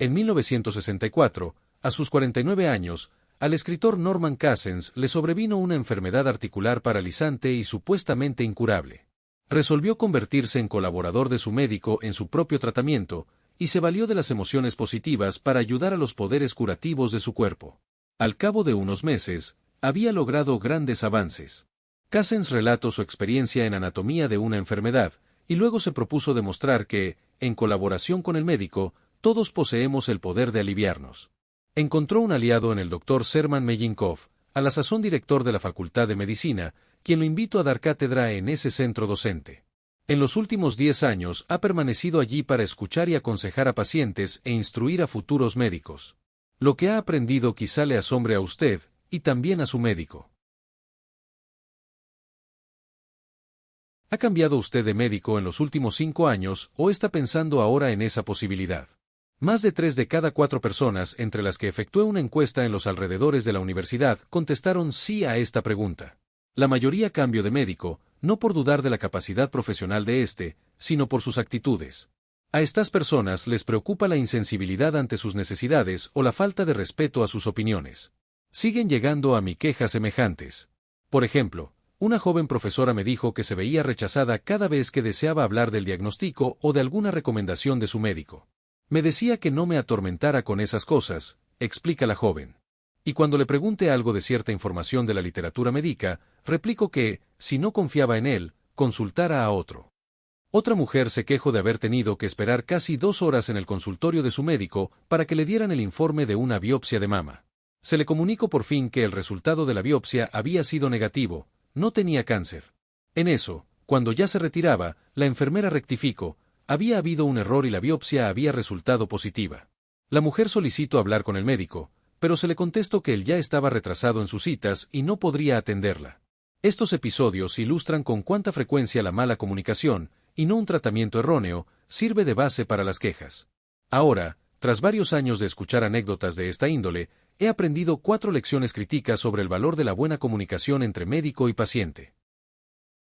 En 1964, a sus 49 años, al escritor Norman Cousins le sobrevino una enfermedad articular paralizante y supuestamente incurable. Resolvió convertirse en colaborador de su médico en su propio tratamiento, y se valió de las emociones positivas para ayudar a los poderes curativos de su cuerpo. Al cabo de unos meses, había logrado grandes avances. Cousins relató su experiencia en anatomía de una enfermedad, y luego se propuso demostrar que, en colaboración con el médico, todos poseemos el poder de aliviarnos. Encontró un aliado en el Dr. Sherman Mellinkov, a la sazón director de la Facultad de Medicina, quien lo invitó a dar cátedra en ese centro docente. En los últimos 10 años ha permanecido allí para escuchar y aconsejar a pacientes e instruir a futuros médicos. Lo que ha aprendido quizá le asombre a usted, y también a su médico. ¿Ha cambiado usted de médico en los últimos 5 años o está pensando ahora en esa posibilidad? Más de 3 de cada 4 personas entre las que efectué una encuesta en los alrededores de la universidad contestaron sí a esta pregunta. La mayoría cambió de médico, no por dudar de la capacidad profesional de éste, sino por sus actitudes. A estas personas les preocupa la insensibilidad ante sus necesidades o la falta de respeto a sus opiniones. Siguen llegando a mí quejas semejantes. Por ejemplo, una joven profesora me dijo que se veía rechazada cada vez que deseaba hablar del diagnóstico o de alguna recomendación de su médico. Me decía que no me atormentara con esas cosas, explica la joven. Y cuando le pregunté algo de cierta información de la literatura médica, replicó que, si no confiaba en él, consultara a otro. Otra mujer se quejó de haber tenido que esperar casi 2 horas en el consultorio de su médico para que le dieran el informe de una biopsia de mama. Se le comunicó por fin que el resultado de la biopsia había sido negativo, no tenía cáncer. En eso, cuando ya se retiraba, la enfermera rectificó: había habido un error y la biopsia había resultado positiva. La mujer solicitó hablar con el médico, pero se le contestó que él ya estaba retrasado en sus citas y no podría atenderla. Estos episodios ilustran con cuánta frecuencia la mala comunicación, y no un tratamiento erróneo, sirve de base para las quejas. Ahora, tras varios años de escuchar anécdotas de esta índole, he aprendido 4 lecciones críticas sobre el valor de la buena comunicación entre médico y paciente.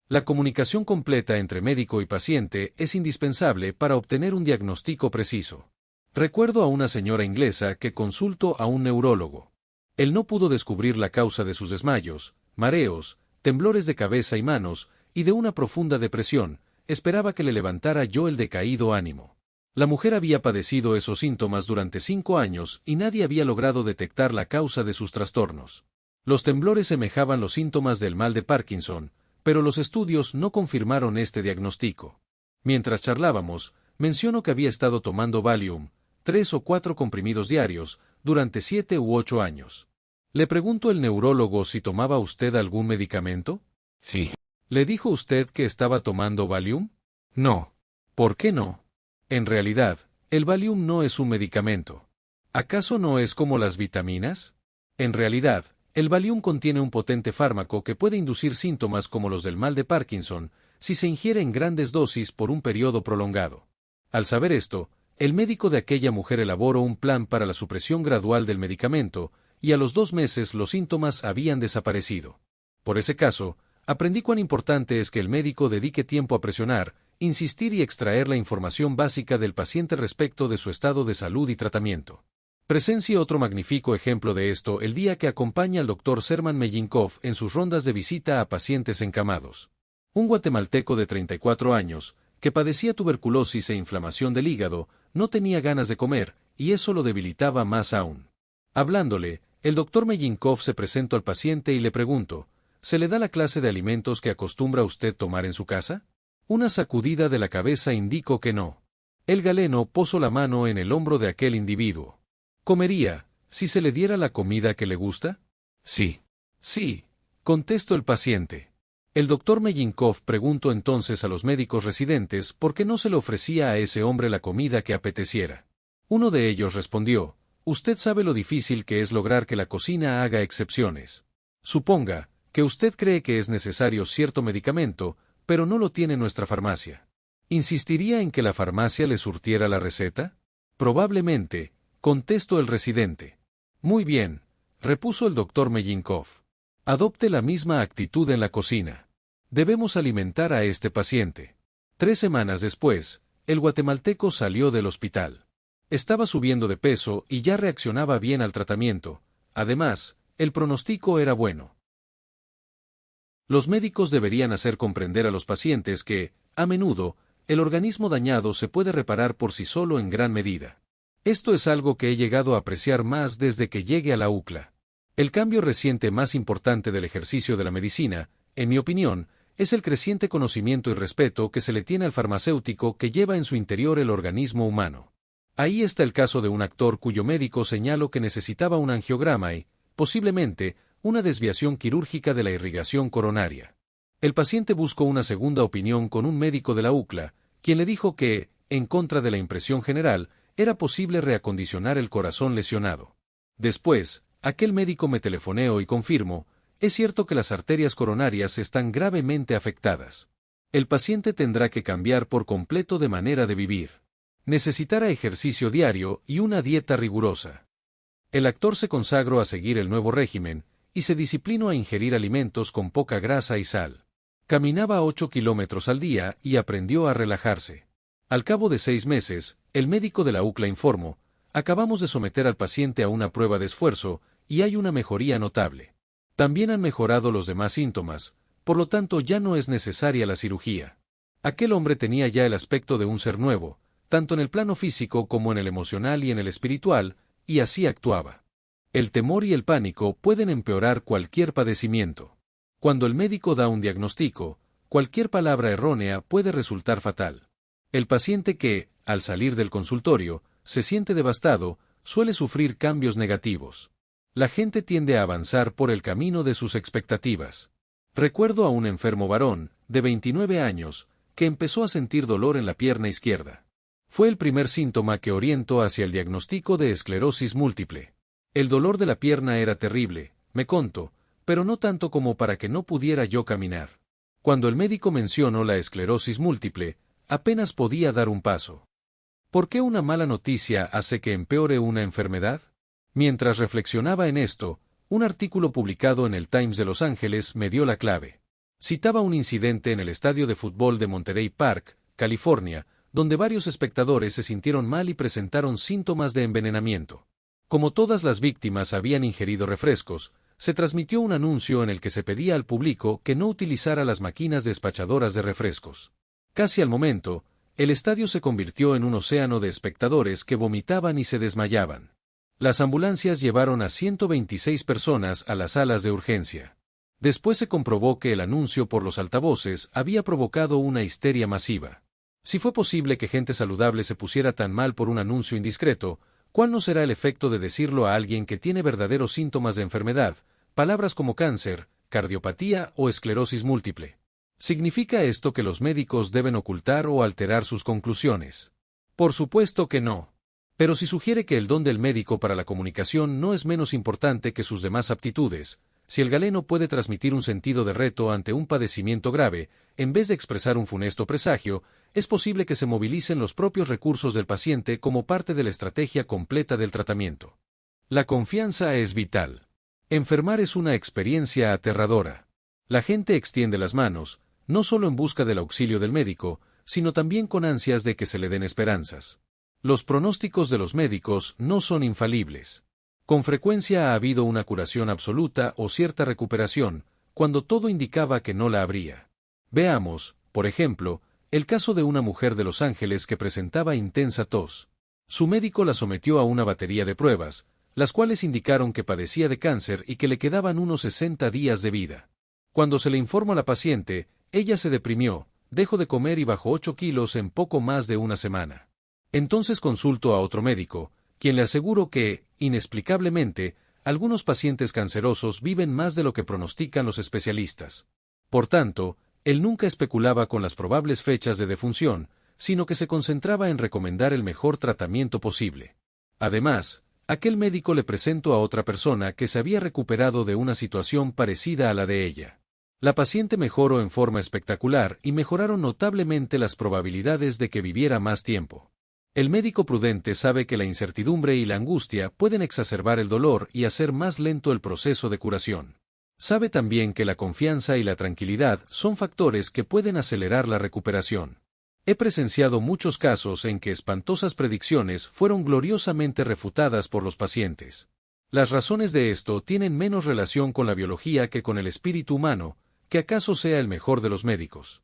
La comunicación completa entre médico y paciente es indispensable para obtener un diagnóstico preciso. Recuerdo a una señora inglesa que consultó a un neurólogo. Él no pudo descubrir la causa de sus desmayos, mareos, temblores de cabeza y manos, y de una profunda depresión. Esperaba que le levantara yo el decaído ánimo. La mujer había padecido esos síntomas durante 5 años y nadie había logrado detectar la causa de sus trastornos. Los temblores semejaban los síntomas del mal de Parkinson, pero los estudios no confirmaron este diagnóstico. Mientras charlábamos, mencionó que había estado tomando Valium, 3 o 4 comprimidos diarios, durante 7 u 8 años. ¿Le preguntó el neurólogo si tomaba usted algún medicamento? Sí. ¿Le dijo usted que estaba tomando Valium? No. ¿Por qué no? En realidad, el Valium no es un medicamento. ¿Acaso no es como las vitaminas? En realidad, el Valium contiene un potente fármaco que puede inducir síntomas como los del mal de Parkinson, si se ingiere en grandes dosis por un periodo prolongado. Al saber esto, el médico de aquella mujer elaboró un plan para la supresión gradual del medicamento, y a los 2 meses los síntomas habían desaparecido. Por ese caso, aprendí cuán importante es que el médico dedique tiempo a presionar, insistir y extraer la información básica del paciente respecto de su estado de salud y tratamiento. Presencie otro magnífico ejemplo de esto el día que acompaña al Dr. Sherman Mellinkov en sus rondas de visita a pacientes encamados. Un guatemalteco de 34 años, que padecía tuberculosis e inflamación del hígado, no tenía ganas de comer, y eso lo debilitaba más aún. Hablándole, el Dr. Mellinkov se presentó al paciente y le preguntó: ¿se le da la clase de alimentos que acostumbra usted tomar en su casa? Una sacudida de la cabeza indicó que no. El galeno posó la mano en el hombro de aquel individuo. ¿Comería, si se le diera la comida que le gusta? Sí. Sí, contestó el paciente. El Dr. Mellinkov preguntó entonces a los médicos residentes por qué no se le ofrecía a ese hombre la comida que apeteciera. Uno de ellos respondió: usted sabe lo difícil que es lograr que la cocina haga excepciones. Suponga que usted cree que es necesario cierto medicamento, pero no lo tiene nuestra farmacia. ¿Insistiría en que la farmacia le surtiera la receta? Probablemente, contestó el residente. Muy bien, repuso el Dr. Mellinkov. Adopte la misma actitud en la cocina. Debemos alimentar a este paciente. 3 semanas después, el guatemalteco salió del hospital. Estaba subiendo de peso y ya reaccionaba bien al tratamiento. Además, el pronóstico era bueno. Los médicos deberían hacer comprender a los pacientes que, a menudo, el organismo dañado se puede reparar por sí solo en gran medida. Esto es algo que he llegado a apreciar más desde que llegué a la UCLA. El cambio reciente más importante del ejercicio de la medicina, en mi opinión, es el creciente conocimiento y respeto que se le tiene al farmacéutico que lleva en su interior el organismo humano. Ahí está el caso de un actor cuyo médico señaló que necesitaba un angiograma y, posiblemente, una desviación quirúrgica de la irrigación coronaria. El paciente buscó una segunda opinión con un médico de la UCLA, quien le dijo que, en contra de la impresión general, era posible reacondicionar el corazón lesionado. Después, aquel médico me telefoneó y confirmó, es cierto que las arterias coronarias están gravemente afectadas. El paciente tendrá que cambiar por completo de manera de vivir. Necesitará ejercicio diario y una dieta rigurosa. El actor se consagró a seguir el nuevo régimen, y se disciplinó a ingerir alimentos con poca grasa y sal. Caminaba 8 kilómetros al día y aprendió a relajarse. Al cabo de 6 meses, el médico de la UCLA informó, acabamos de someter al paciente a una prueba de esfuerzo, y hay una mejoría notable. También han mejorado los demás síntomas, por lo tanto ya no es necesaria la cirugía. Aquel hombre tenía ya el aspecto de un ser nuevo, tanto en el plano físico como en el emocional y en el espiritual, y así actuaba. El temor y el pánico pueden empeorar cualquier padecimiento. Cuando el médico da un diagnóstico, cualquier palabra errónea puede resultar fatal. El paciente que, al salir del consultorio, se siente devastado, suele sufrir cambios negativos. La gente tiende a avanzar por el camino de sus expectativas. Recuerdo a un enfermo varón, de 29 años, que empezó a sentir dolor en la pierna izquierda. Fue el primer síntoma que orientó hacia el diagnóstico de esclerosis múltiple. El dolor de la pierna era terrible, me contó, pero no tanto como para que no pudiera yo caminar. Cuando el médico mencionó la esclerosis múltiple, apenas podía dar un paso. ¿Por qué una mala noticia hace que empeore una enfermedad? Mientras reflexionaba en esto, un artículo publicado en el Times de Los Ángeles me dio la clave. Citaba un incidente en el estadio de fútbol de Monterey Park, California, donde varios espectadores se sintieron mal y presentaron síntomas de envenenamiento. Como todas las víctimas habían ingerido refrescos, se transmitió un anuncio en el que se pedía al público que no utilizara las máquinas despachadoras de refrescos. Casi al momento, el estadio se convirtió en un océano de espectadores que vomitaban y se desmayaban. Las ambulancias llevaron a 126 personas a las salas de urgencia. Después se comprobó que el anuncio por los altavoces había provocado una histeria masiva. Si fue posible que gente saludable se pusiera tan mal por un anuncio indiscreto, ¿cuál no será el efecto de decirlo a alguien que tiene verdaderos síntomas de enfermedad, palabras como cáncer, cardiopatía o esclerosis múltiple? ¿Significa esto que los médicos deben ocultar o alterar sus conclusiones? Por supuesto que no. Pero si sugiere que el don del médico para la comunicación no es menos importante que sus demás aptitudes, si el galeno puede transmitir un sentido de reto ante un padecimiento grave, en vez de expresar un funesto presagio, es posible que se movilicen los propios recursos del paciente como parte de la estrategia completa del tratamiento. La confianza es vital. Enfermar es una experiencia aterradora. La gente extiende las manos, no solo en busca del auxilio del médico, sino también con ansias de que se le den esperanzas. Los pronósticos de los médicos no son infalibles. Con frecuencia ha habido una curación absoluta o cierta recuperación, cuando todo indicaba que no la habría. Veamos, por ejemplo, el caso de una mujer de Los Ángeles que presentaba intensa tos. Su médico la sometió a una batería de pruebas, las cuales indicaron que padecía de cáncer y que le quedaban unos 60 días de vida. Cuando se le informó a la paciente, ella se deprimió, dejó de comer y bajó 8 kilos en poco más de una semana. Entonces consultó a otro médico, quien le aseguró que, inexplicablemente, algunos pacientes cancerosos viven más de lo que pronostican los especialistas. Por tanto, él nunca especulaba con las probables fechas de defunción, sino que se concentraba en recomendar el mejor tratamiento posible. Además, aquel médico le presentó a otra persona que se había recuperado de una situación parecida a la de ella. La paciente mejoró en forma espectacular y mejoraron notablemente las probabilidades de que viviera más tiempo. El médico prudente sabe que la incertidumbre y la angustia pueden exacerbar el dolor y hacer más lento el proceso de curación. Sabe también que la confianza y la tranquilidad son factores que pueden acelerar la recuperación. He presenciado muchos casos en que espantosas predicciones fueron gloriosamente refutadas por los pacientes. Las razones de esto tienen menos relación con la biología que con el espíritu humano, que acaso sea el mejor de los médicos.